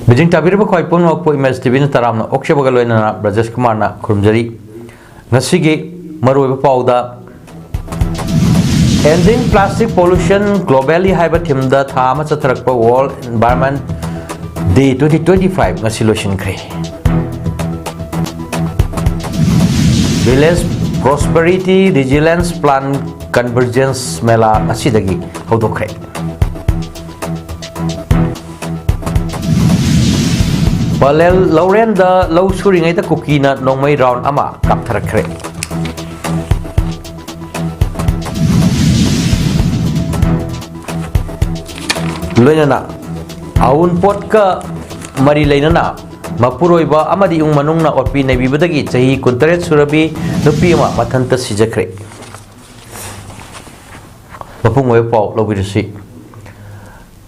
Bijing tabir ba khoi pun ma po image tv na taram na okshe bagal loina Brajesh Kumar na khurumjari ngasigi maroi ba pauda ending plastic pollution globally haiba thim da tha ma chatrak pa World Environment Day 2025 ngasi lotion kre Village Prosperity Resilience Plan Convergence Mela asidagi hodokre Balel Lauren da low suring ita kukina nong may round ama kaptarakre. Loy na aun pot ka mari lain na mapuroi ba amadi yung manung na orpi na bibadagi chahi kuntaret surabi nupi ama matanta sijakre. Mapungoy pao lawirasi.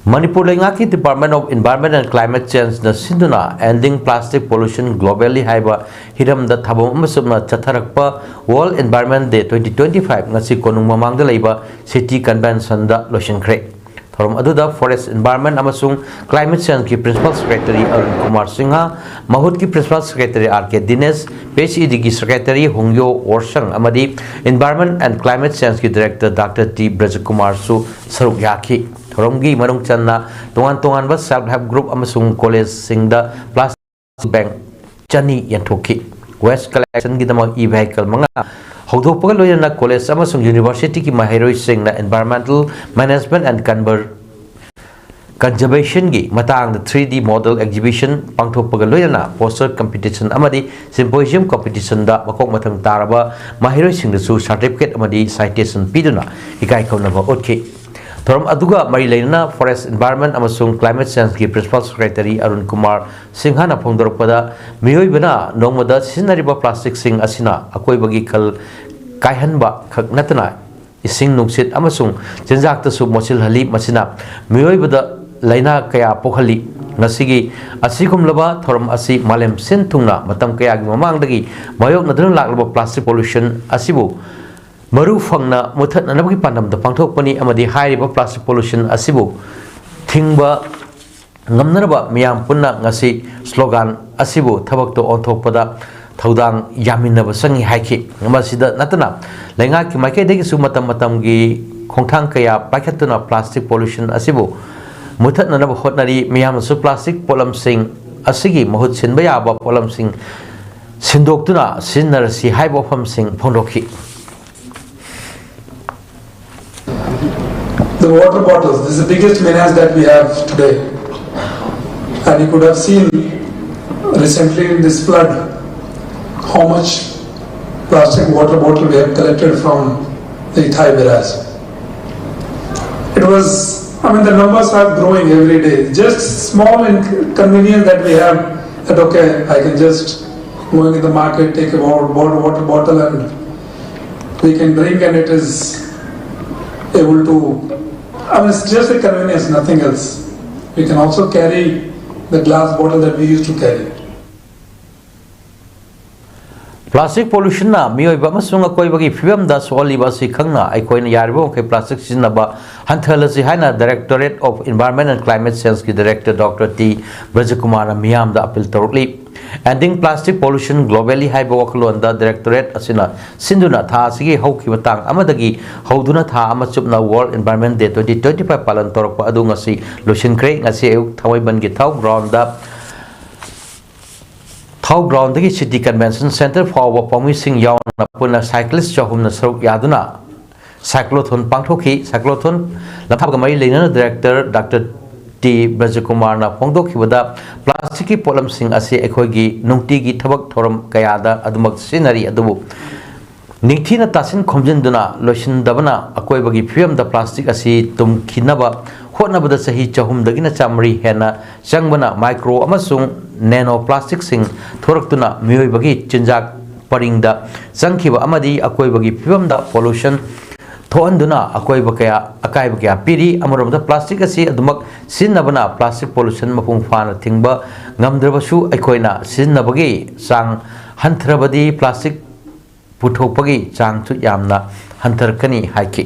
Manipur Lengaki Department of Environment and Climate Change na sinduna ending plastic pollution globally haiba hiram da thabam amasumna chatharakpa World Environment Day 2025 ngasi konung mamang da leiba city convention da lotion kre thorom aduda Forest Environment amasung Climate Change ki Principal Secretary Arun Kumar Singha Mahut ki Principal Secretary RK Dinesh PCD ki Secretary Hongyo Orsang amadi Environment and Climate Change ki Director Dr. T Brajakumar su saruk yaki Romgi Marung Channa Tungan bas self help group amasung college singda plastic bank chani yantoki waste collection gidama e-vehicle manga hodhopga loyana college amasung university ki mahiroi singna environmental management and conservation gi matang the 3D model exhibition pangthopga loyana poster competition amadi symposium competition da makok mathang taraba mahiroi singda su certificate amadi citation piduna ikai khona ba otki Thorom aduga mari laina Forest Environment amasung Climate Change ki Principal Secretary Arun Kumar Singha na phongdorpada miyoi bana nongmada sinariba plastic sing asina akoi bagi khal kaihanba khak natna ising nungsit amasung jenjak ta su mosil hali masina miyoi bada laina kaya pokhali ngasigi asikum laba thorom asi malem sen thungna matam kaya gi mamang dagi mayok nadrun laklaba plastic pollution asibu Maru fangna muthat na nabagi pandam da pangthok pani amadi hairiba plastic pollution asibu thingba ngamnaraba miyam punna ngasi slogan asibu thabak to onthokpada thaudang yaminaba sangi haiki ngamasida natana lenga ki maike degi su matam gi khongthang kaya paikhatuna plastic pollution asibu muthat na nab hotnari miyam su plastic polam sing asigi mahut sinba yaba polam sing sindoktuna sinnarasi haibo pham sing phondokhi The water bottles, this is the biggest menace that we have today. And you could have seen recently in this flood how much plastic water bottle we have collected from the Thai Beras. It was, the numbers are growing every day. Just small inconvenience that we have that okay, I can just go into the market, take a water bottle and we can drink and it is able to it's just a convenience, nothing else. We can also carry the glass bottle that we used to carry. Plastic pollution na miyoi ba masung akoi bagi film da swali ba si khangna ai koina yarbo ke plastic sinna ba hanthalasi haina Directorate of Environment and Climate Change ki Director Dr. T Brajakumar miyam da appeal torli ending plastic pollution globally haiba waklon da Directorate asina sinduna tha sigi hauki matang amadagi hauduna tha amachupna World Environment Day 2025 palan torpa adu ngasi lotion kre ngasi ayuk thawai ban gi thau ground da Thau ground the City Convention Center for promising young puna cyclist chahum na saruk yaduna cyclothon pangthoki cyclothon laphagamai lena Director Dr. T Brajakumar na phongdokhi bada plastic polam sing ase ekhoigi nungti gi thabak thoram kayada adumak sinari adubu Ningthina tasin khomjinduna lotion dabana akoi bagi film da plastic asi tum khinaba hotnabada sahi chahum dagina chamri hena changbana micro amasung nano plastic sing thoraktuna miyoi bagi chinjak paringda changkhiba amadi akoi bagi film da pollution thoanduna akoi bakaya akai bakaya piri amoromda plastic asi adumak sinnabana plastic pollution mapung phana thingba ngamdrabasu aikoina sinnabagi sang hantrabadi plastic puthokpagi chang chu yamna hantarkani haiki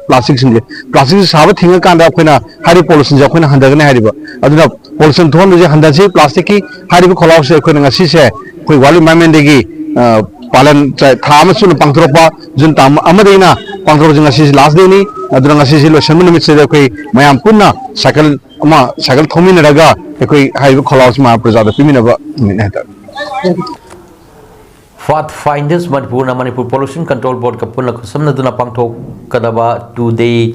plastic साब थी कान अखोना pollution से अखोना हंदगने अदुना pollution थोन जे हंदसी plastic की खोलाव से अखोना ngasi से अखोई वाल environment देगी पालन था अमसुन पांगथोरपा जुन ताम अमदेना पांगथोरप ngasi लास्ट डे नि अदुना ngasi से लोसन निमित से अखोई मयाम पुन्ना साइकिल थोमिनरगा अखोई हाइबे खोलाव से मा प्रजा पिमिनबा मिनहता Pathfinders Manipur Pollution Control Board kapuna kusamnaduna pangthok kadaba 2-day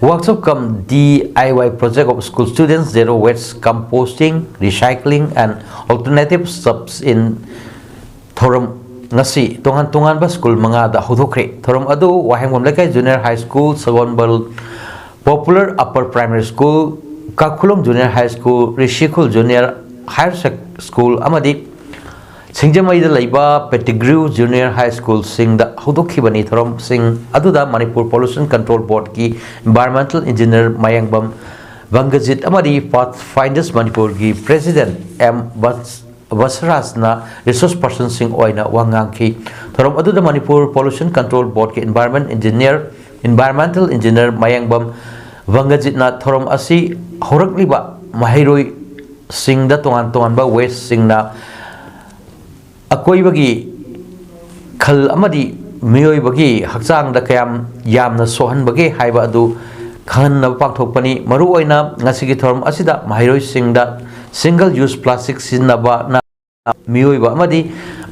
workshop kam DIY project of school students zero waste composting, recycling and alternative subs in Thoram ngasi tongan ba school mga da hodokre Thoram adu wahengom lekai junior high school Sagonbal Popular Upper Primary School Kakulong Junior High School Rishikul Junior Higher School amadi Singjamai da laiba Pettigrew Junior High School sing da hodokibani thorom sing aduda Manipur Pollution Control Board ki Environmental Engineer Mayangbam Vangajit amadi Pathfinders Manipur ki President M Vasras na resource person sing oina wangang ki thorom aduda Manipur Pollution Control Board ki Environmental Engineer Mayangbam Vangajit na thorom asi horakliba mahiroi sing da tongan ba waste sing na अकोइबगी खल अमदी मियोइबगी हक्चांग दा कयाम यामना सोहनबगे हाइबा अदु खननब पांथोकपनी मरु ओइना ngasi theorem असिदा माहिरोइ सिंगदा single use plastic सिनबा ना मियोइबा अमदी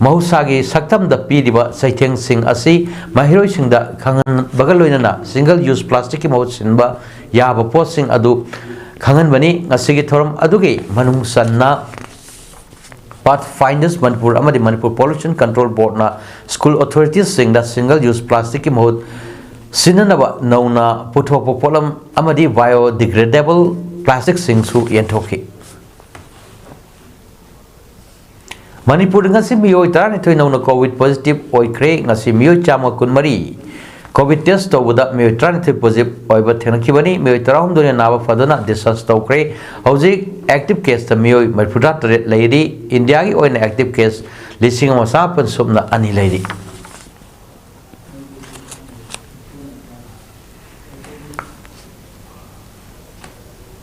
महुसागी सक्तम दा पीरिबा सैथेंग सिंग असि माहिरोइ सिंगदा खंगन बगल लोइना single use plastic की महु सिनबा याबा pot सिंग अदु खंगन बनी ngasi theorem अदुगे मनुंग Sanna Pathfinders Manipur amadi Manipur Pollution Control Board na school authorities sing da single use plastic ki mahut sinanaba nauna puthokpa polam amadi biodegradable plastic sing su yenthokhi Manipur ngasi miyoi tarani thoi nauna covid positive oikre ngasi miyoi chama kunmari COVID test tawda miyoi tarani thoi positive oiba thenakibani miyoi tarahum done naba fadana discharge tawkre hojik active case ta miyoi marfuda tare leiri India gi oina active case lising ama sapan subna ani leiri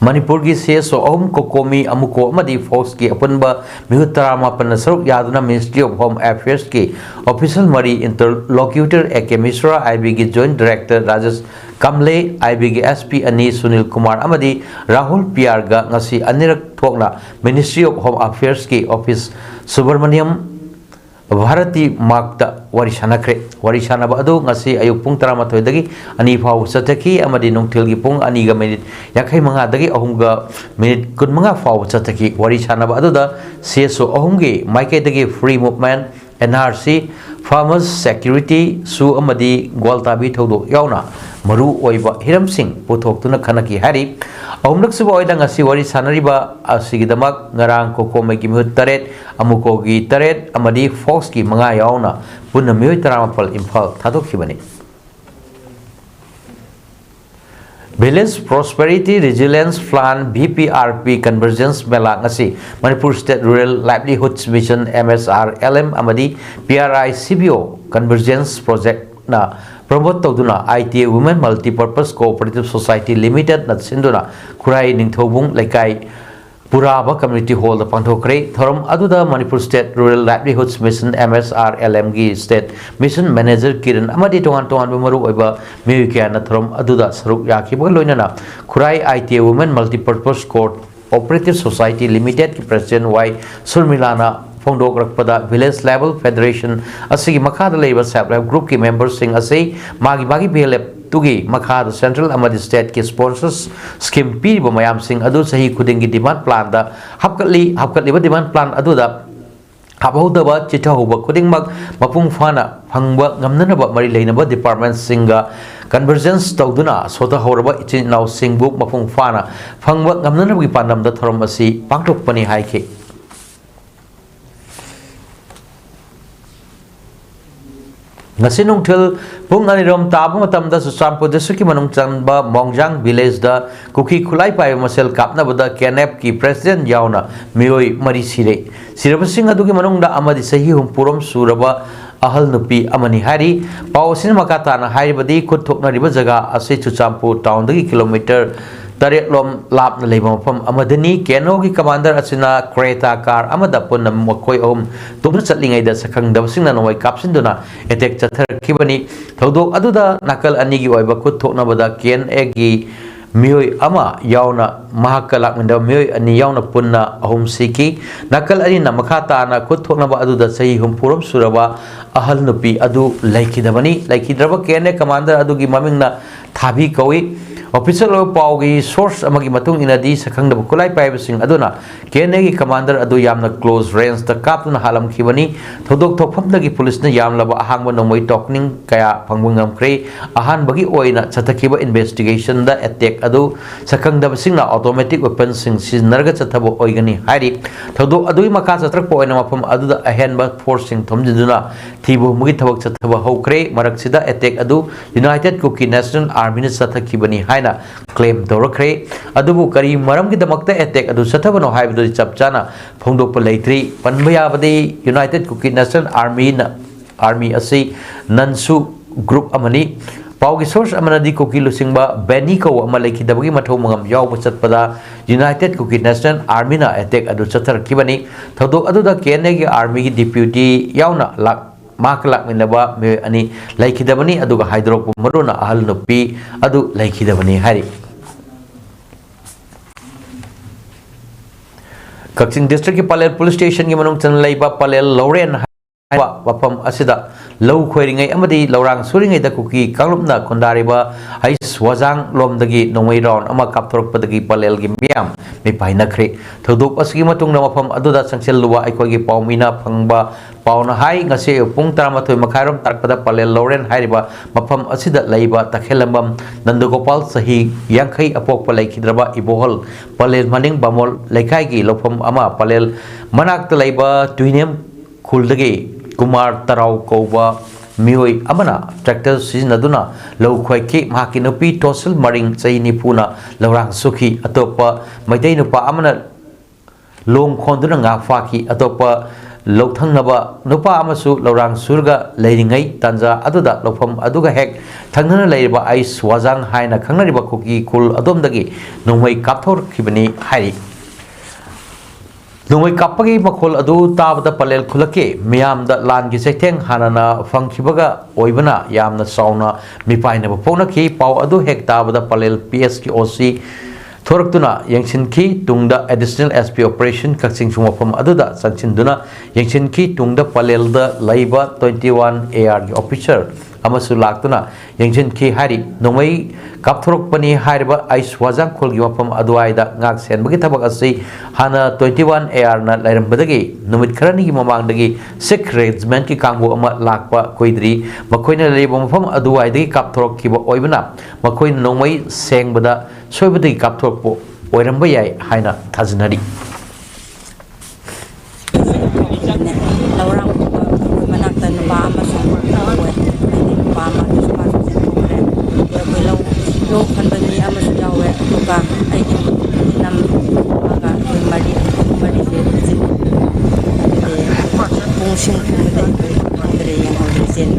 Manipur gi CSO ahum kokomi amuko amadi force ki apunba mihutara mapan saruk yaduna Ministry of Home Affairs ki official mari interlocutor AK Misra IB gi Joint Director Rajesh Kamle IB gi SP ani Sunil Kumar amadi Rahul PR ga ngasi anirak thokna Ministry of Home Affairs ki office Subramaniam Bharati Makta Warishana Badu ngasi ayuk pung taramathoy dagi ani phau sataki amadi nongthil gi pung ani ga minute yakai manga dagi ahumga minute kun manga phau sataki Warishana Badu da CSO ahumgi maikai dagi free movement NRC farmers security su amadi gwaltabi thodo yauna maru oiba hiram singh puthok tuna khanaki hari ahumlak suba oida ngasi wari sanariba asigidamak ngarang kokome gi mihut taret amuko gi taret amadi fox ki manga yauna punna miyoi taramapal imphal thadokibani Balanced Prosperity Resilience Plan BPRP Convergence Mela ngasi Manipur State Rural Livelihoods Mission MSR LM amadi PRI CBO Convergence Project na promote tawduna ITA Women Multipurpose Cooperative Society Limited na sinduna Khurai Ningthobung Laikai Puraba Community Hall the Panthokre Thoram aduda Manipur State Rural Livelihoods Mission MSR LMG State Mission Manager Kiran amadi tongan maru oiba miyukia na thoram aduda saruk yakiba loinana Khurai ITA Women Multipurpose Cooperative Society Limited ki President Y Surmilana Fondok Rakpada Village Level Federation asigi makhada leiba self-help group ki members sing asai magi BLF tugi makhada central amadi state ki sponsors scheme pi ba mayam sing adu sahi khuding ki demand plan da hapkatli ba demand plan adu da habauda chitha hoba khuding mak mapung fana phangba ngamnana ba mari leina ba department singa convergence tawduna sota horaba ichin now sing book mapung fana phangba ngamnana gi pandam da thorom asi pangtok pani haike ngasi nongthil pung anirom taba matamda Susampur district ki manung chanba Mongjang village da kuki khulai pai masel kapna bada KNF ki president yauna miyoi mari sire sirabasing adu ki manung da amadi sahi hum purom suraba ahal nupi amani hari pau sin makata na haibadi khut thokna riba jaga ase Chuchampur town dagi kilometer taret lom lap na leiba mafam amadani keno gi commander asina Creta car amada punna makoi om tumna chatlingai da sakhang dabsing na noi kapsin duna attack chathar kibani thodok aduda nakal ani gi oiba khut thokna bada KNA gi mioi ama yauna mahakalak menda mioi ani yauna punna ahum siki nakal ani na makhata na khut thokna ba aduda sahi hum purum suraba ahal nupi adu laikidabani laikidraba KNA commander adu gi maming na thabi kawi official paugi source amagi matung inadi sakhang da kulai paiba sing aduna KNA gi commander adu yamna close range da kapna halam khibani thodok thokpham dagi police na yamlaba ahangba nomoi talking kaya phangbungam kre ahan bagi oina chatakhiba investigation da attack adu sakhang da sing na automatic weapon sing siznarga chathabo oigani hari thodok adu makha chatrak po oina mafam adu da ahenba force sing thomjiduna thibu mugi thabak chathaba hokre marak sida attack adu United Cookie National Army na chathakibani claim dorakre adubu kari maram ki damakta attack adu sathabano haibdu chapchana phongdokpa leitri panbaya badi United Cookie National Army asi nansu group amani paugi source amanadi Cookie lusingba Benny ko amaleki dabagi mathau mangam yaw chatpada United Cookie National Army na attack adu chathar kibani thodok adu da KNA gi army gi deputy yawna lak maklak minaba me ani laikidabani aduga hydrop maruna ahal nupi adu laikidabani hari Kakching district ki Palel police station ki manung chan laiba Palel Lauren wa wapam asida low khoiringai amadi laurang suringai da kuki kanglupna kondariba hais wajang lomdagi nongwei round ama kapthorok padagi Palel gi miam me paina khre thodok asgi matung na mafam aduda sangchel luwa aikoi gi paumina phangba pauna hai ngase pung 13 makhairom takpada Palel Lauren hairiba mafam asida laiba takhelambam Nandagopal sahi yankhai apok palai khidraba ibohol Palel maning bamol laikai gi lofam ama Palel manak laiba tuinem खुलदगे कुमार तराव कौबा मियोई अमना tractor सिजनदुना लौ खोइके माकी नुपी टोसल मरिंग चई निपुना लौरांग सुखी अतोपा मैदै नुपा अमना लोंग खोंदुना nga फाकी अतोपा लौथंगनबा नुपा अमसु लौरांग Surga लेरिंगै तंजा अदुदा लौफम अदुगा हेक थंगना लेरिबा ice वाजांग हाइना खंगनरिबा खुकी कुल अदोमदगी नोंमै कापथोर खिबनी हारि Nungoi kapagi makhol adu tabada Palel khulake miyam da lan gi sekteng hanana fangkhibaga oibana yamna sauna mipaina ba pona ki pau adu hek tabada Palel PS ki OC thoraktuna yangchin ki tungda additional SP operation kakching chumapam adu da sangchin duna yangchin ki tungda Palel da laiba 21 AR gi officer amasu laktuna yangchin ki hari nungoi kapthorok pani hariba ais wajang khol gi wapam aduai da ngak sen bagi thabak asi hana 21 AR na lairam badagi numit kharani gi mamang dagi Sikh regiment ki kangbu ama lakpa koidri makoina leiba mafam aduai dagi kapthorok ki ba oibana makoina nongmai seng bada soibadagi kapthorok po oiramba yai haina thajnari laurang manakta ba amasung ba ma lo khanbani amasu yawe tuka ai nam aga mari se jin pungsing andre yang hausen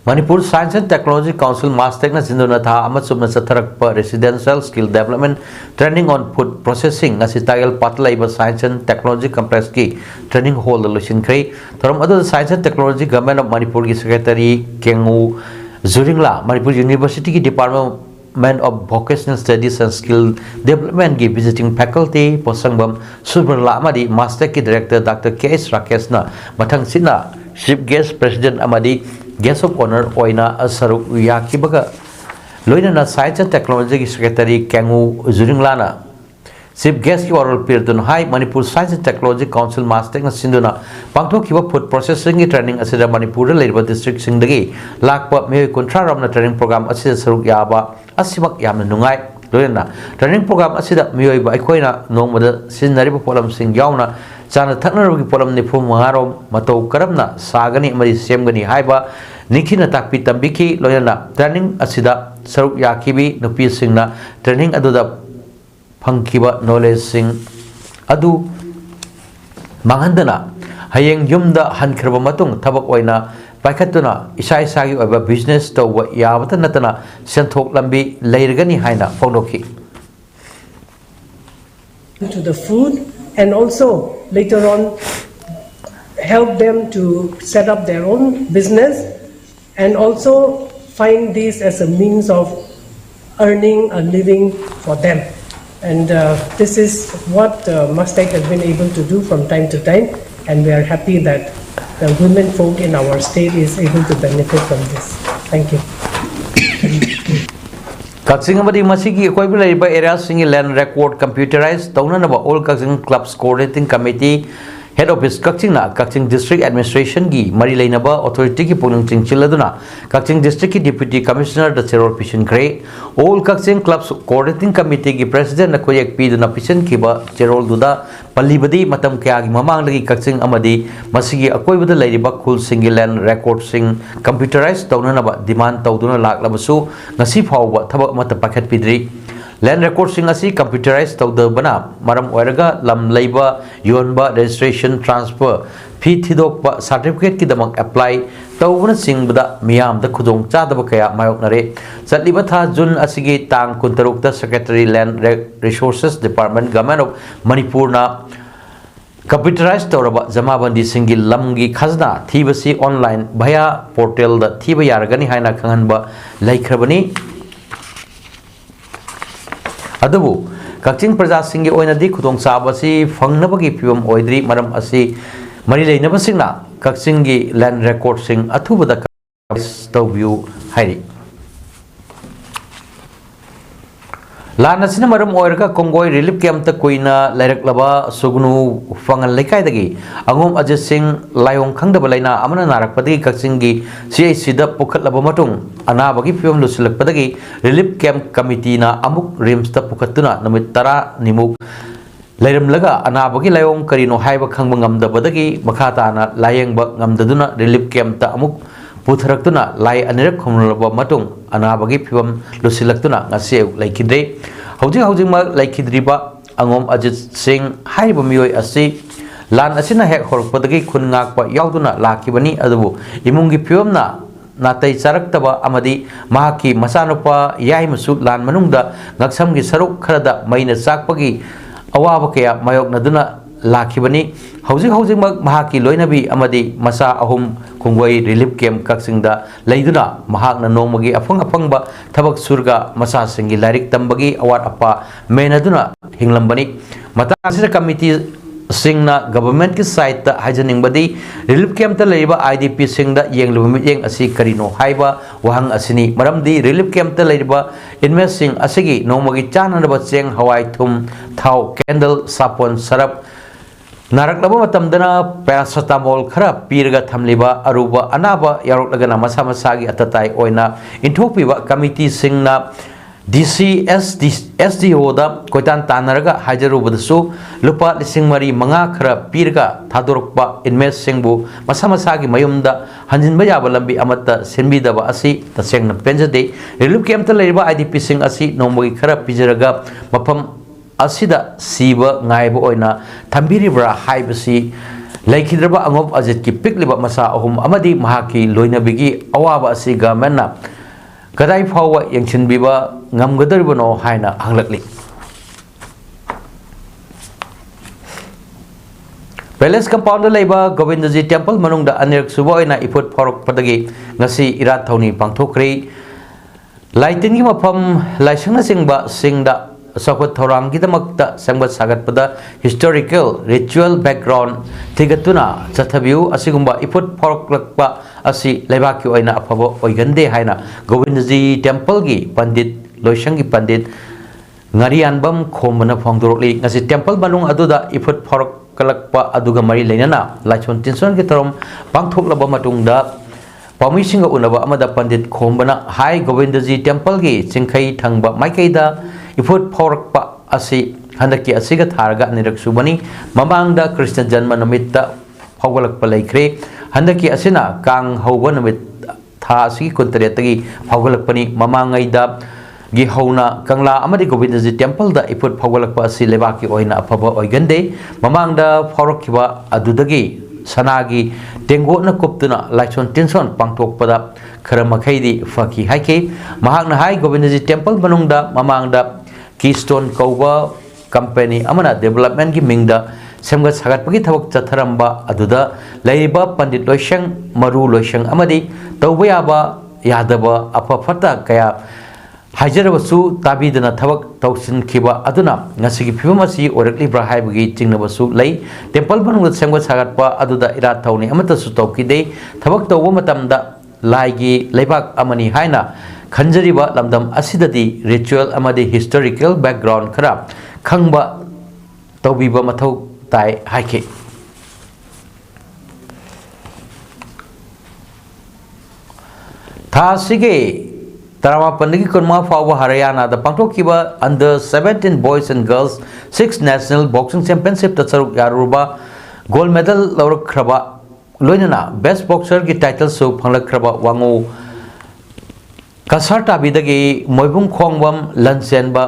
Manipur Science and Technology Council Mastekna Sinduna Tha Amatsumna Satharak pa Residential Skill Development Training on Food Processing ngasi tagal Patla iba Science and Technology Complex ki training hall da lushin krai thoram adu Science and Technology Government of Manipur ki Secretary Kengu Zuringla Manipur University ki Department of Vocational Studies and Skill Development ki visiting faculty posangbam Subrala amadi Master ki Director Dr. K.S. Rakesh na mathang sina Chief Guest President amadi Guest of Honor oina asaruk yakibaga loina na Science and Technology Secretary Kengu Zuringla na Chief Guest ki oral pirdun hai Manipur Science and Technology Council Master na sinduna pangthok kiba food processing ki training asida Manipur leiba district singdagi lakpa me kontra ram na training program asida saruk yaba asimak yamna nungai loina training program asida miyoi ba aikoina nongmada sinariba polam sing yauna chana thaknarugi polam ni phum mangarom matou karamna sagani mari semgani haiba nikhina takpi tambiki loina training asida saruk yakibi nupi singna training aduda phangkiba knowledge sing adu manghandana hayeng yumda hankraba matung thabak oina paikhatuna isai sagi oba business tawwa yabata natana senthok lambi leirgani haina phonokhi to the food, and also later on help them to set up their own business, and also find this as a means of earning a living for them. And this is what Mustang has been able to do from time to time, and we are happy that the women folk in our state is able to benefit from this. Thank you. Kaksing amadi masigi koi bilai ba area singi land record computerized tauna na ba all Kaksing clubs coordinating committee head office Kaksing na Kaksing district administration gi mari laina ba authority ki punung chingchiladuna Kaksing district ki deputy commissioner da cherol pishin kre all Kaksing clubs coordinating committee gi president na koyek pi duna pishin ki ba cherol duda palibadi matam kya gi mamang lagi Kaksing amadi masigi akoi bada lairi ba khul singi land record sing computerized tauna na ba demand tawduna lak labasu ngasi phawba thabak mata pakhat pidri land record sing asi computerized tawda bana maram oiraga lam leiba yonba registration transfer fee thidokpa certificate ki damak apply tawbana singbada miyam da khudong chadaba kaya mayoknare chatliba tha jun asigi tang 16 ta secretary land resources department government of manipur na computerized tawraba jamabandi singi lamgi khazna thibasi online via portal da thiba yaragani haina khanganba laikhrabani अदुबु Kakching प्रजा सिंगे ओइनदी खुदोंग चाबसी फंगनबगी फिवम ओइद्री मरम असि मरि लेनबसिंगना कक्चिंगी land record सिंग अथुबदा तौबियु हाइरि लान असिना मरम ओइरगा कोंगोय relief camp त कोइना लैरकलबा सुगनु फंगल लेकाइदगी अंगोम अजय सिंह लायोंग खंगदब लैना अमना नारकपदगी कक्चिंगी CIC दा पुखतलबा मतुंग अनाबगी फिवम लुसिलकपदगी रिलीफ कैंप कमिटी ना अमुक रिम्स ता पुखतुना नमित 10 निमुक लैरमलगा अनाबगी लायोंग करिनो हाइबा खंगबा ngamdabadagi मखाताना लायेंगबा ngamdaduna रिलीफ कैंप ता अमुक पुथरक्तुना लाई अनिरक खमलबा मतुंग अनाबगी फिवम लुसिलक्तुना ngase laikidre हौजिक हौजिक मा laikidriba angom Ajit Singh haiba mioi asi lan asina hek horpodagi khun ngakpa yauduna lakibani adubu imungi phiomna natai charaktaba amadi mahaki masanupa yaimasu lan manungda ngaksamgi saruk kharada maina chakpagi awaba kaya mayoknaduna lakibani hौजिक हौजिक मा mahaki loinabi amadi masa ahum khungwai relief camp kaksingda leiduna mahakna nomagi afang afangba thabak surga masa singi larik tambagi awat apa menaduna hinglambani mata asira committee singna government ki side ta hajaning badi relief camp ta leiba IDP singda yenglubami yeng asi karino haiba wahang asini maramdi relief camp ta leiba invest sing asigi nomagi chananaba cheng hawai thum thau candle sapon sarap नारकलबा मतमदना paracetamol खरा पीरगा थमलिबा Aruba अनाबा यारोकलगना मसा मसागी अतताई ओइना इंथोपिबा committee सिंगना SDO दा कोइतान तानरगा हाजरुबदसु लुपा लिसिंग मरी मंगा खरा पीरगा थादोरकबा इनमेस सिंगबु मसा मसागी मयुमदा हंजिनबा याबा लंबी अमत्ता सेनबीदबा असि तसेंगना पेंजदे रिलीफ कैंप लेरिबा IDP सिंग असि नोमगी खरा पिजरगा मफम asida siba ngaiba oina thambiribra haibasi laikhidraba angop Ajit ki pikliba masa ahum amadi mahaki loinabigi awaba asi government kadai phawa yengchinbiba ngamgadaribano haina hanglakli Palace compound leiba Govindaji temple manungda anirak suba oina iput phorok padagi ngasi irat thoni pangthokri laitingi mafam laisangna singba singda Sakot Thorang Kidamakta Sambat Sagat Pada historical ritual background Tigatuna Chathabiu Asigumba Iput Porklakpa Asi Lebaki Oina Apavo Oigande Haina Govindaji Temple Gi Pandit Loishangi Pandit Ngarianbam Komana Fongdorli Ngasi Temple Banung Aduda Iput Porklakpa Aduga Mari Lenana Lachon Tinson Gitarom Pangthok Labamatungda Pamishinga Unaba Amada Pandit Kombana Hai Govindaji Temple Gi Chingkai Thangba Maikaida Iput Porkpa Asi Handaki Asiga Targa Nirak Subani Mamangda Krishna Janma Namitta Hawalak Palakre Handaki Asina Kang Hawanamit Tasi Kuntaretagi Hawalakpani Mamangaida Gihona Kangla Amadi Govindaji Temple da Iput Hawalakpa Asi Lebaki Oina Apaba Oigande Mamangda Porokiba Adudagi सनागी टेंगोना कुप्तुना लाइचोन टिनसोन पांगथोकपदा खर मखैदी फकी हाइके महाकना high Govindji temple मनुंगदा ममांगदा keystone कौबा company अमना development की मिंगदा सेमगत सागतपगी थबक चथरंबा अदुदा लैबा पंडित लोइशंग मरु लोइशंग अमदी तौबा याबा यादबा अफफता कया हाइजरबसु ताबीदना थबक तौसिनखिबा अदुना ngasiगी फिबम असि ओरकलिब्रा हाइबगी चिंगनबसु लै temple मनुंगदा सेमगत सागतपा अदुदा इरा थौनि अमतसु तौकिदे थबक तौबा मतमदा लाइगी लेबाक अमनी हाइना खंजरीबा लमदम असिददी ritual अमदी historical background खरा खंगबा तौबीबा मथौ ताई हाइके थासिगे तरामापनगी कुरमा फाव हरियाणा द पांगथोकिबा under 17 boys and girls 6 national boxing championship द सरुक यारुबा गोल्ड मेडल लौरखरबा लोइनना बेस्ट बॉक्सर की टाइटल सु फंगलखरबा वांगो कसर ताबीदगी मोइबुंग खोंगबम लनसेनबा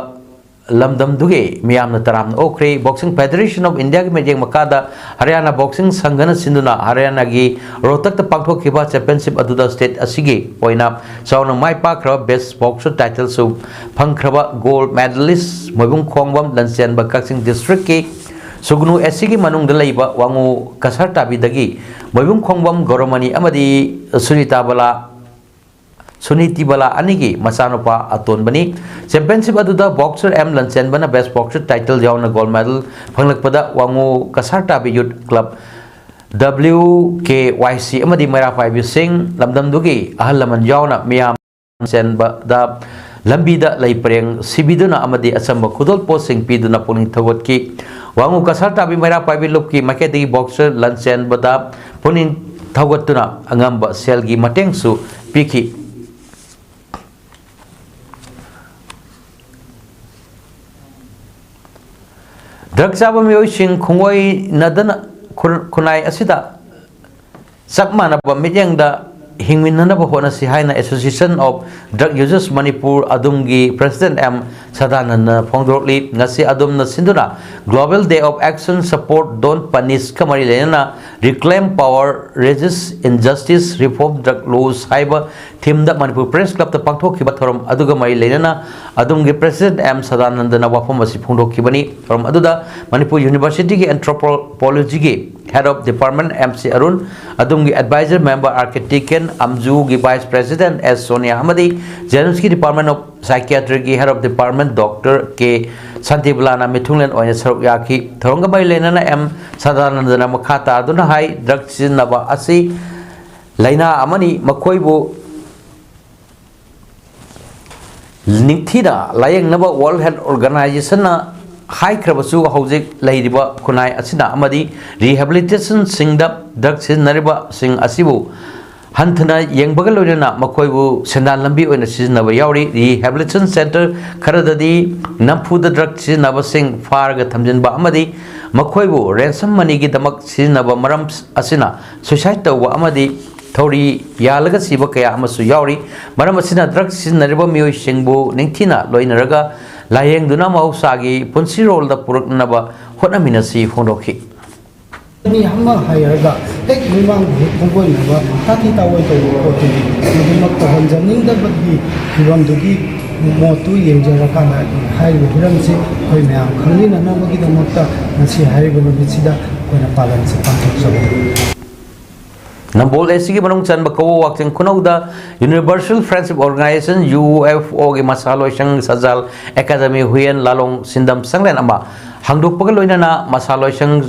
लमदम दुगे मियामना तराम ओखरे बॉक्सिंग फेडरेशन ऑफ इंडिया की मेजेंग मकादा हरियाणा बॉक्सिंग संघना सिंधुना हरियाणा की रोहतक त पांगथोकिबा चैंपियनशिप अदुदा स्टेट असिगे पोइना साउना माइपाख्रबा बेस्ट बॉक्सर टाइटल सु फंगखरबा gold medalist Moibung Khongbam Lansenba Kakching district की सुगनु एसिगी मनुंग लैबा वांगु कसर ताबीदगी मोइबुंग खोंगबम गौरमनी अमदी सुनीति बला अनिगी मसानुपा अतोनबनी चैंपियनशिप अदुदा बॉक्सर एम लनसेनबना बेस्ट बॉक्सर टाइटल यावना गोल्ड मेडल फंगलकपदा वांगु कसर ताबी यूथ क्लब WKYC अमदी मैरा पाइबी सिंह लमदमदुगी अहल लमन यावना मियाम लनसेनबदा लंबीदा लैपरेंग सिबिदुना अमदी असंब खुदोल पोस्टिंग पीदुना पुनिंग थगोतकी वांगु कसर ताबी मैरा पाइबी लुपकी मकेदी बॉक्सर लनसेनबदा पुनिंग थगोतुना अंगंब सेलगी मटेंगसु पीखी ड्रग चाबा मियोइसिंग खुंगोई नदन खुनाई असिदा चक मानबा मिजेंगदा हिंगमिननबा होनसी हाइना association of drug users Manipur अदुमगी प्रेसिडेंट एम सदानंद फोंगदोरली ngasi adumna sinduna global day of action support don't punish kamari lena reclaim power resist injustice reform drug laws haiba theme da manipur press club ta pangthokhiba thorom aduga mai lena adumgi president m sadanand na wafam asi phongdokhibani thorom aduda manipur university ki anthropology ki head of department mc arun adumgi advisor member architect amju ki vice president s sonia hamadi general department of psychiatry ki head of department dr k Santibulana Mithunglen oina saruk yaki thoronga bai lenana m sadanandana makhata aduna hai drug sinaba asi laina amani makoibu ningthida layeng naba world health organization na hai krabasu hojik leiriba kunai asina amadi rehabilitation singda drug sinariba sing asibu हंथना येंबगल लोइना मखोइबु सेंदान लंबी ओइना सिजनबा यावरी rehabilitation centre खरददी नमफुद drug सिजनबा सिंग फारग थमजनबा अमदी मखोइबु ransom money की दमक सिजनबा मरम असिना suicide तौबा अमदी थौरी यालगा सिबा कया अमसु यावरी मरम असिना drug सिजनरिबा मियोइ सिंगबु निंगथिना लोइनरगा लायेंगदुना मौसागी पुंसी रोलदा पुरकनबा होनामिनसी फोंदोखि ni hama hayarga ek mimang bungkoi nawa tati tawai to oti nimak to hanjaning da bagi hiram dugi motu yengjara kana hai hiram se koi myam khangni na na magi da mokta nasi hai bunu bichida koina palan se panthok sabu Nambol SC manung chan ba ko wakcheng kunauda Universal Friendship Organization UFO gi masalo sang sajal academy huyen lalong sindam sanglen ama hangdok pagal loinana masalo sang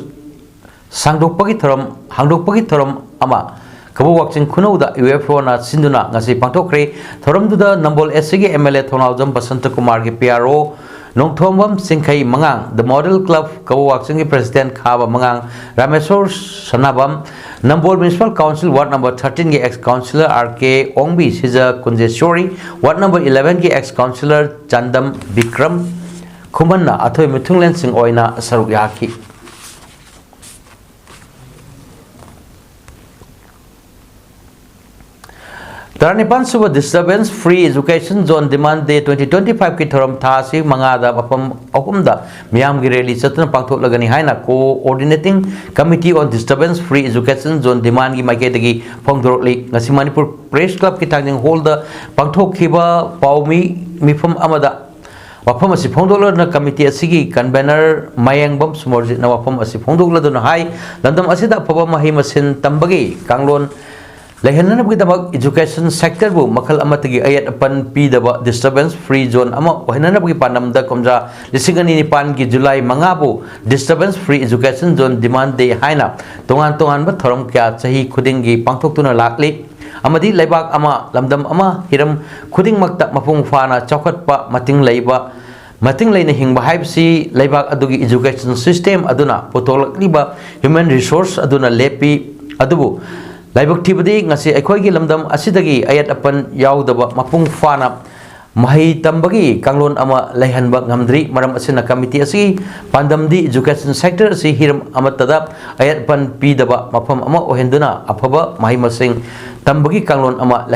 Sangdokpagi thorom ama kabu wakching kunauda UFO na sinduna ngasi pangthokre thorom duda Nambol SC MLA Thonaujam Basanta Kumar gi PRO Nongthombam Singkhai Mangang the Model Club kabu wakching gi President Khaba Mangang Rameswar Sanabam Nambol Municipal Council Ward number 13 gi ex councillor RK Ongbi Sija Kunjeshwari Ward number 11 gi ex councillor Chandam Vikram Khumanna athoi mithunglen sing oina saruk yaki Taranipan suba disturbance free education zone demand day 2025 ki thoram tha si mangada mapam ahumda miyam gi rally chatna pangthok lagani haina coordinating committee on disturbance free education zone demand gi maike dagi phongdorli ngasi Manipur press club ki thangning hall da pangthok khiba paumi mifam amada wafam asi phongdolna committee asigi convener mayangbam sumorji na wafam asi phongdokladuna hai landam asida phaba mahi masin tambagi kanglon lehenna bagi education sector bu makal amatagi ayat apan pi daba disturbance free zone ama wahenna bagi panam da komja lisingani ni pan ki July mangabu disturbance free education zone demand day haina tongan ba thoram kya chahi khuding gi pangthok tuna lakli amadi leibak ama lamdam ama hiram khuding makta mapung fana chokhat pa mating leiba mating leina hingba haibsi leibak adugi education system aduna potolakliba human resource aduna lepi adubu laibak thibadi ngasi akhoi gi lamdam asidagi ayat apan yaudaba mapung fana mahi tambagi kanglon ama laihanba ngamdri maram asina committee asi pandamdi education sector si hiram amatada ayat pan pidaba mapam ama ohenduna afaba mahi masing tambagi kanglon ama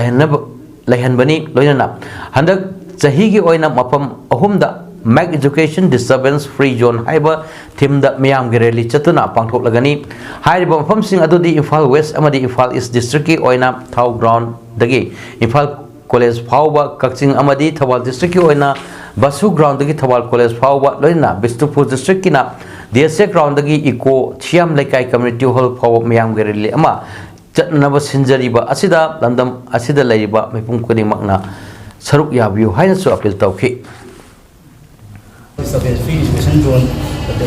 laihanbani loinana handak chahigi oina mapam ahumda Make Education Disturbance Free Zone haiba theme da miyam gi rally chatuna pangthok lagani haiba mafam sing adudi Imphal West amadi Imphal East district ki oina thau ground dagi Imphal College phauba Kakching amadi Thawal district ki oina Basu ground dagi Thawal College phauba loina Bishnupur district ki na DSA ground dagi Eco Chiam Laikai Community Hall phauba miyam gi rally ama chatnaba sinjariba asida landam asida laiba mipum kuni makna saruk yabiu haina su appeal tawki Disturbance free education zone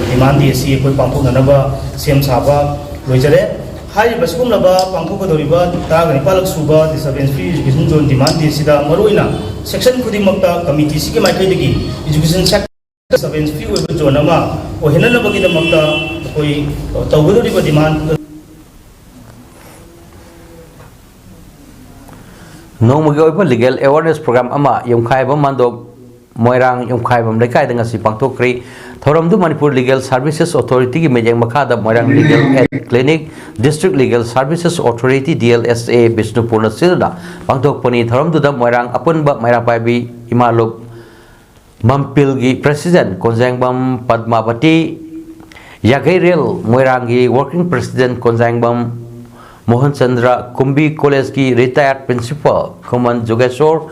demand di si koi pangthok nanaba sem saba loijare hai baskum laba pangthok doriba ta gani palak suba disturbance free education zone demand di sida maroina section khudi makta committee si ke maikai degi education sector disturbance free zone ama o henana bagi da makta koi tawgudoriba demand no mugi legal awareness program ama yomkhai ba mando Moirang Yomkhaibam Laikai da ngasi pangthokri thoramdu Manipur Legal Services Authority ki mejeng makhada Moirang Legal Aid Clinic District Legal Services Authority DLSA Bishnupur na silda pangthokpani thoramdu da Moirang apunba Mairapaibi Imaluk Mampil gi President Konjangbam Padmavati Yagairel Moirang gi Working President Konjangbam Mohan Chandra Kumbi College ki Retired Principal Kuman Jogeshwar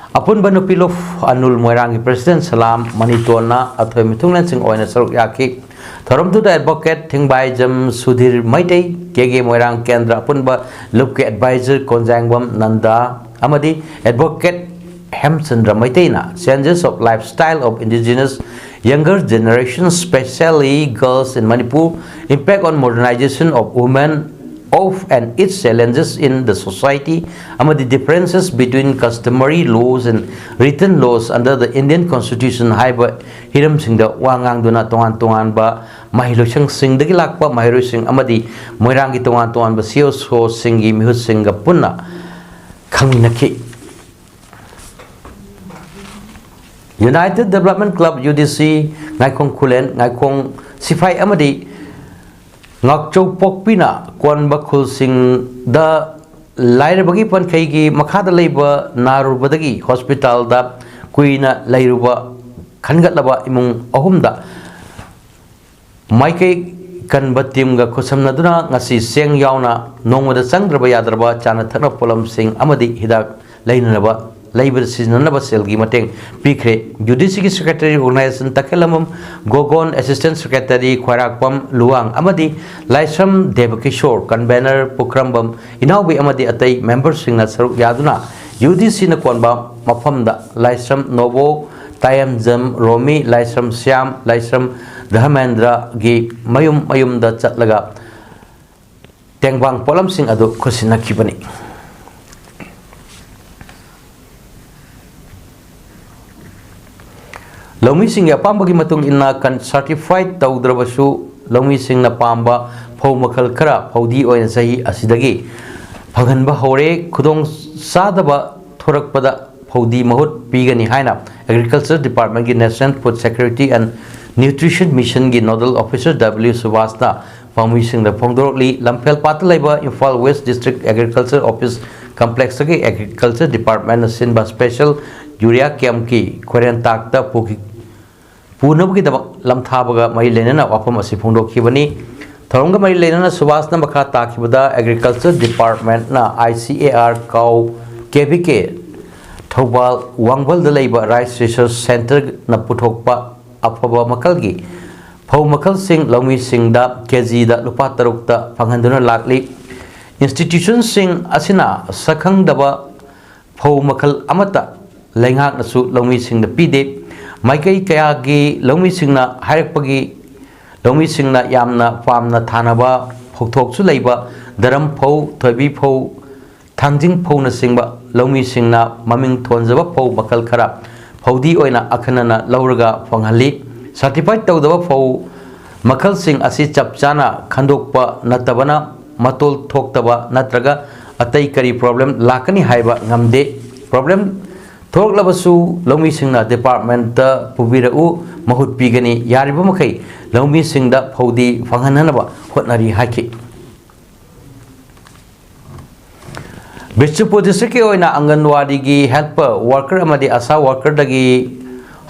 Apun banu pilof anul Moirang President Salam Manitona athoy mithunglan sing oina saruk yaki thoramdu da advocate thingbai jam Sudhir Maitei kege Moirang Kendra apun ba lupke advisor Konjangbam Nanda amadi advocate Hemchandra Maitei na changes of lifestyle of indigenous younger generations especially girls in Manipur impact on modernization of women of and its challenges in the society among the differences between customary laws and written laws under the Indian Constitution haiba hiram singda wangang duna tongan ba mahilosang sing dagi lakpa mahiro sing amadi moirang gi tongan ba sio so singi mihut singa punna khanginaki United Development Club UDC ngaikong kulen ngaikong sifai amadi Ngakchau pokpina kwan bakhul sing da laira bagi pan khaigi makhada leiba narubadagi hospital da kuina leiruba khangatlaba imung ahumda maike kan batim ga khosamna duna ngasi seng yauna nongmada changdraba yadraba chana thakna polam sing amadi hidak leinaba Labor Seasonal Selgi Mateng Pikre, Judiciary Secretary Organization Takelamum, Gogon Assistant Secretary Kwarakwam Luang Amadi, Laisam Devakishore, Convener Pukrambam, Inawi Amadi Atay, Members Sing Nasaruk Yaduna, UDC Nakwanba, Mafamda, Laisam Novo, Tayam Zam, Romi, Laisam Siam, Laisam Dhahamendra Gi, Mayum da Chatlaga, Tengbang Polam Sing Adu Kosinakibani. Laumi sing ya pamba gi matung inna kan certified tawdrabasu laumi sing na pamba phau makhal khara phaudi oin sahi asidagi phaganba hore khudong sadaba thorakpada phaudi mahut pigani haina Agriculture Department gi National Food Security and Nutrition Mission gi Nodal Officer W Subhasna pami sing da phongdorli lamphel patlaiba Imphal West District Agriculture Office complex की agriculture department सिंबा special urea camp की खोरेन ताकता पूनब की दबक लमथाबगा मई लेना वाफम असी फोंदोखिबनी थरोंग मई लेना सुभाष न मखा ताखिबदा एग्रीकल्चर डिपार्टमेंट ना ICAR काउ KVK थौबाल वांगबल द लेबा राइस रिसर्च सेंटर न पुथोकपा अफबा मकलगी फौ मकल सिंह लौमी सिंह दा केजी दा लुपा तरुक दा फंगहंदुना लाकली इंस्टीट्यूशन सिंह असिना सखंग दबा फौ मकल अमता लेंगाक नसु लौमी सिंह दा पीदे माइकई कयागी लौमी सिंह ना हायरपगी लौमी सिंह ना यामना फामना थानबा फौथोकसु लेबा दरम फौ थोबी फौ थांजिंग फौ न सिंबा लौमी सिंह ना ममिंग थोनजबा फौ मकल खरा फौदी ओइना अखनना लौरगा फंगहली सर्टिफाइड तौदबा फौ मखल सिंह असी चपचाना खंदोकपा नतबना मतोल थोक्तबा नत्रगा अतई करी प्रॉब्लम लाकनी हाइबा ngamde प्रॉब्लम थोकलबसु लौमी सिंहना डिपार्टमेंट पुबिरउ महूत पीगनी यारिबा मखै लौमी सिंहदा फौदी फंगहननबा होटनरी हाखि बिष्णुपुर डिस्ट्रिक्ट के ओइना आंगनवाड़ी की हेल्पर वर्कर अमदी आशा वर्कर दगी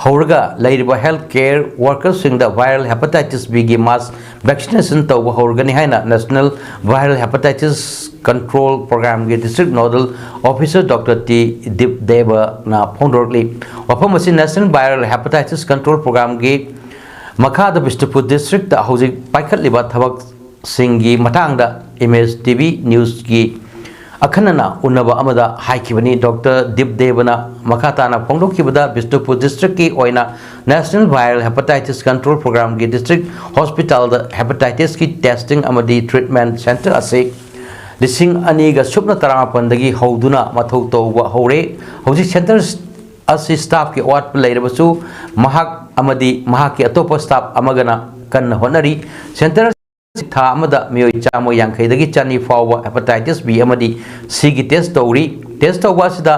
हौरगा लेरिबा हेल्थ केयर वर्कर सिंहदा वायरल हेपेटाइटिस बी की मास वैक्सीनेशन तौबा हौरगनी हाइना national viral hepatitis control programme के district nodal officer doctor T Deepdev ना फोंदोरली वफम असी national viral hepatitis control programme के मखाद बिष्णुपुर डिस्ट्रिक्ट हौजिक पाइखतलिबा थबक सिंगी मतांगदा इमेज टीवी न्यूज की अखनना उन्नबा अमदा हाइकिबनी डॉक्टर दीपदेवना मखाताना फोंदोखिबदा बिष्णुपुर डिस्ट्रिक्ट की ओइना national viral hepatitis control programme की डिस्ट्रिक्ट हॉस्पिटल द हेपेटाइटिस की टेस्टिंग अमदी ट्रीटमेंट सेंटर असे लिसिंग अनीगा सुपना तरापनदगी हौदुना मथौ तौबा हौरे हौजिक सेंटर असी स्टाफ की वाट लेरबसु महाक अमदी महाक की अतोप स्टाफ अमगना कन्न होनरी सेंटर था अमदा मियोय चामो यांखैदगी चानी फावबा हेपेटाइटिस बी अमदी सी की टेस्ट तौबा सिदा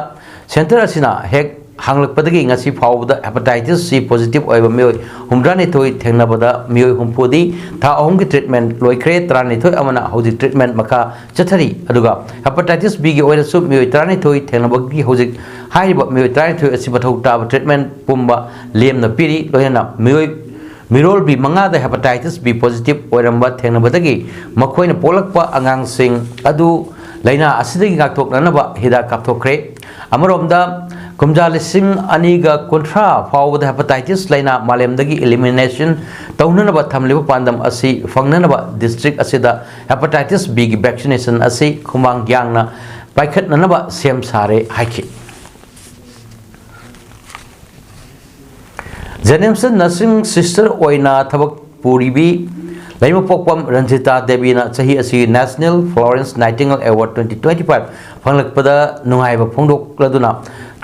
सेंटर असिना हेक हांगलकपदगी ngasi फावबदा हेपेटाइटिस सी पॉजिटिव ओइबा मियोय हुमद्रानि थोय थेंगनाबदा मियोय हुमपुदी था अहम की ट्रीटमेंट लोइख्रे त्रानि थोय अमना हौजिक ट्रीटमेंट मखा चथरी अदुगा हेपेटाइटिस बी की ओइरसु मियोय त्रानि थोय थेंगनाबगी हौजिक हाइबा मियोय त्रानि थोय असि बथौ ताब ट्रीटमेंट पुंबा लेमना पिरि लोयना मियोय मिरोल बी मंगादा हेपेटाइटिस बी पॉजिटिव ओइरंबा थेंगनाबदगी मखोयना पोलकपा आंगांग सिंह अदु लैना असिदगी गाक्थोकनबा हिदा काप्थोख्रे अमरोमदा कुमजा लिसिंग अनीगा कुंथ्रा फावबदा हेपेटाइटिस लैना मालेमदगी एलिमिनेशन तौननबा थमलिबा पांदम असि फंगननबा डिस्ट्रिक्ट असिदा हेपेटाइटिस बी की वैक्सीनेशन असि खुमांग ग्यांगना पाइखतननबा सेम सारे हाइखि जेनेम्सन नर्सिंग सिस्टर ओइना थबक पुरीबी लैमपोकपम रंजिता देवीना चाही असि नेशनल फ्लोरेंस नाइटिंगेल अवार्ड 2025 फंगलकपदा नुंगाइबा फोंदोकलदुना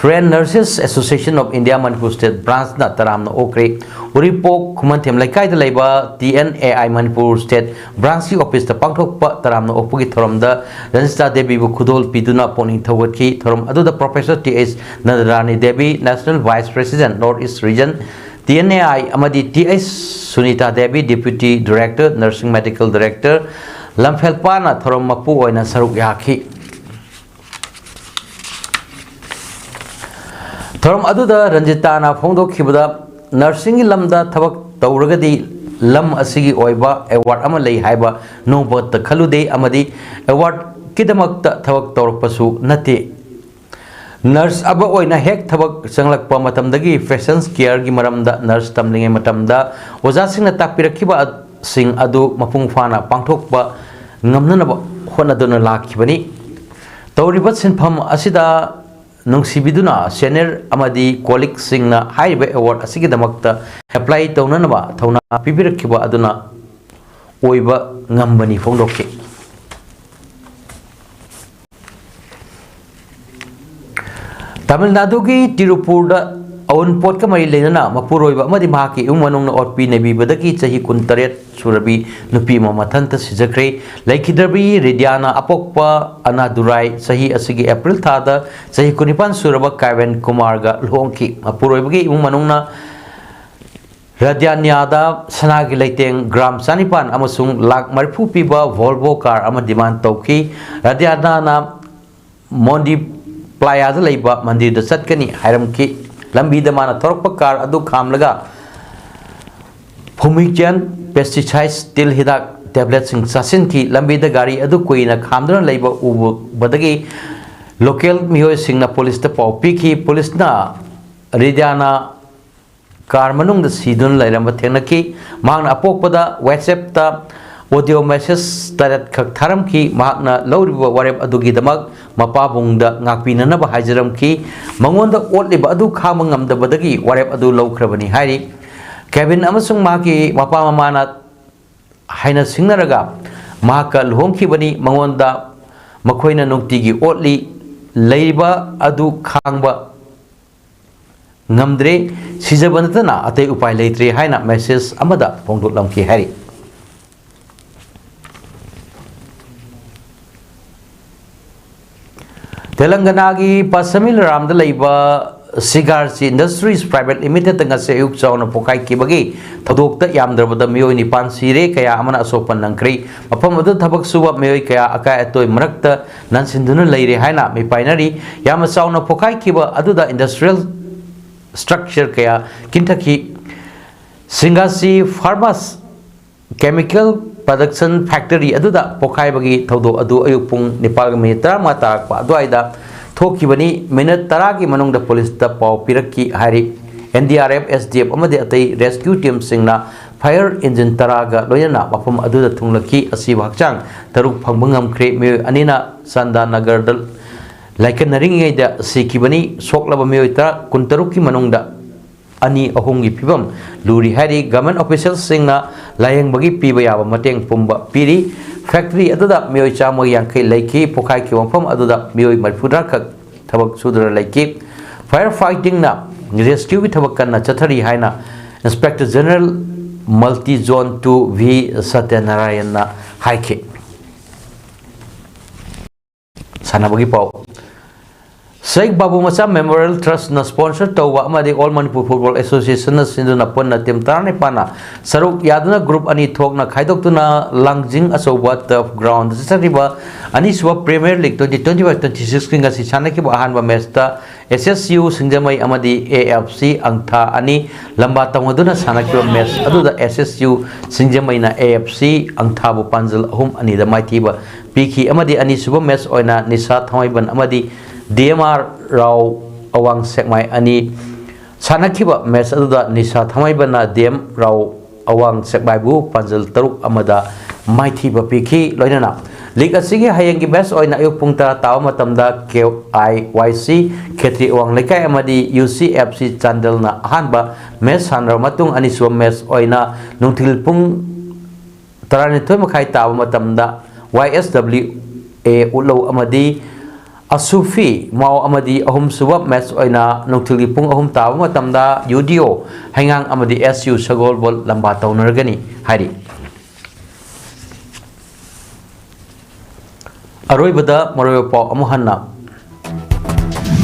train nurses association of India Manipur state branch ना तरामना ओक्रे उरिपोक खुमनथेम लैकाइदा लैबा TNAI मणिपुर स्टेट ब्रांच की ऑफिस ता पांगथोकपा तरामना ओपगी थोरमदा रंजिता देवी बु खुदोल पिदुना पोनिंग थवगतकी थोरम अदुदा professor TH Nandarani Devi national vice president north east region TNAI अमदी TH Sunita Devi deputy director nursing medical director लमफेलपाना थोरम मपु ओइना सरुक याखी थोरम अदुदा रंजिताना फोंदोखिबदा नर्सिंग लमदा थबक तौरगदी लम असिगी ओइबा अवार्ड अमा लई हाइबा नोबत खलुदे अमदी अवार्ड किदमक्ता थबक तौरपसु नते नर्स अब ओइना हेक थबक संगलकपा मतमदगी फैशन केयर की मरमदा नर्स तमलिंगे मतमदा ओजासिंगना ताकपिरखिबा सिंग अदु मपुंग फाना पांथोकपा ngamnanaba honaduna lakhibani tawriba sinpham asida nungsibiduna senior amadi colleague singna haiba award asigi damakta apply tawnanaba thawna pibirakhiba aduna oiba ngambani phongdokki Tamil Nadu ki Tirupur da aun pot ka mari lenana mapuroiba amadi mahaki umanung na otpi nebi badaki chahi kuntaret surabi nupi mamathanta sijakre laikhidrabi Ridiana apokpa anadurai sahi asigi April thada sahi kunipan suraba Kevin Kumar ga lhongki mapuroiba ki umanung na Radianyada sanagi laiteng gram sanipan amasung lak marfu piba Volvo car ama demand tauki Radiana na मोंडी प्लाया मंदिर चटकनी की लंबीद माना थोरप car अदु खामलगा फुमिगेन pesticide तिल हिदाक tablet सिंग चासिन की लंबीद गाड़ी अदु कोइना खामदुना लेबा उबदगी लोकल मियोय सिंगना पुलिस ता पाव पीखी पुलिस ना रिजाना कार मनुंग द सीदुन लैरम थेंगनकी मांगना अपोकपदा व्हाट्सएप ता ऑडियो मैसेज तरत खक थारम की मांगना लौरिबा वारेब अदुगी दमक मपाबुंग the ngakpinana ba haijaram ki mangonda otliba adu khama ngamdabadagi warep adu lawkhrabani hairi Kevin amasung maki mapa mamana haina singnaraga maka lhongkhibani mangonda makhoina nungtigi otli leiba adu khangba ngamdre sijabanatana atei upai leitre haina message amada pongdotlamki hairi Telangana की पसमिल रामद लैबा cigar industries private limited से अयुक चाउना पोखाई किबगी थदोक्ता यामद्रबद मियोय निपान सिरे कया अमना असोपन नंक्री मफम अदु थबक सुबा मियोय कया अकाय अतोय मरक्ता ननसिंदुन लैरे हाइना मिपाइनरी याम Chowna पोखाई किबा अदुदा industrial structure कया किंथकी सिंगासी फार्मास chemical production factory अदुदा पोखाइबगी थौदो अदु अयुपुंग नेपाल मिनिट 10 तारकपा अदुआइदा थोकिबनी मिनिट 10 की मनुंगदा पुलिस ता पाव पिरक्की हारि NDRF SDF अमदे अतै रेस्क्यू टीम सिंगना फायर इंजन 10 गा लोयना मफम अदुदा थुंगलकी असि हक्चांग तरुक फंगबंगमख्रे मे अनिना संदा नगर लाइकनरिंगैदा सिकिबनी सोकलबा मियोय 13 की मनुंगदा अनि अहोंगी फिबम लूरी हारी गवर्नमेंट ऑफिशियल्स सिंगना लायंग बगी पीबा याबा मतेंग पुंबा पीरी फैक्ट्री अदुदा मियोय चामो यांखै लैखी पोखाई की वफम अदुदा मियोय मरफुद्रा खक थबक सुदर लैखी फायर फाइटिंग ना रेस्क्यू की थबक कन्ना चथरी हाइना inspector general multi zone 2 V Satyanarayana ना हाइखे सानाबगी पाव Sheikh Babu Macha Memorial Trust na sponsor tawwa amadi All Manipur Football Association na sinduna ponna tim tarne pana saruk yaduna group ani thokna khaidoktuna langjing asoba turf ground sariba ani suba Premier League 2025-26 kinga si chanaki ba hanba match ta SSU Singjamai amadi AFC angtha ani lamba tamaduna sanaki match aduda SSU Singjamai na AFC angtha bu panjal ahum ani da maithiba piki amadi ani suba match oina Nisa Thamaiban amadi DMR Rao Awang Sekmai ani Sanakiba match aduda Nisa Thamaibana DM Rao Awang Sekmai bu panjal taruk amada maithiba piki loinana League asigi hayangi match oina ayuk pung 10 tawa matamda KIYC Khetri Awang Lekai amadi UCFC Chandel na ahanba match hanra matung ani suwa match oina nungthil pung 12 makhai tawa matamda YSWA ulo amadi Asufi mau amadi ahum suba match oina nungthili pung ahum tawa matamda UDO hangang amadi SU sagol bol lamba tawnargani hari aroibada maroyo paw amuhanna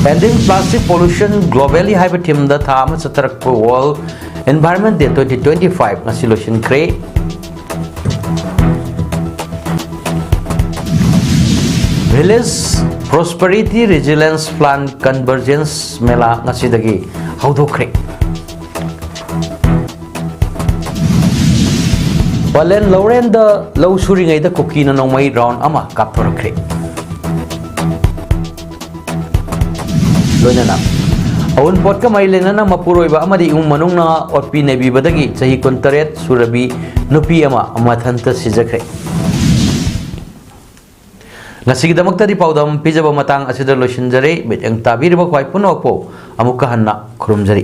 ending plastic pollution globally haiba team da thama chatarak world environment day 2025 ngasi lotion kre village Prosperity Resilience Plan Convergence Mela ngasidagi haudokre Balen Lauren the low suring the cookie na nongmai round ama kaptorokre Lonana Awun pot ka mai lenana mapuroi ba amadi manung na otpi nebi badagi sahi kontaret surabi nupi ama amathanta sijakre Nasigdamakta paudam pijaba matang asida losinjare bet yang tabir ba kwai punokpo amuka hanna khurumjari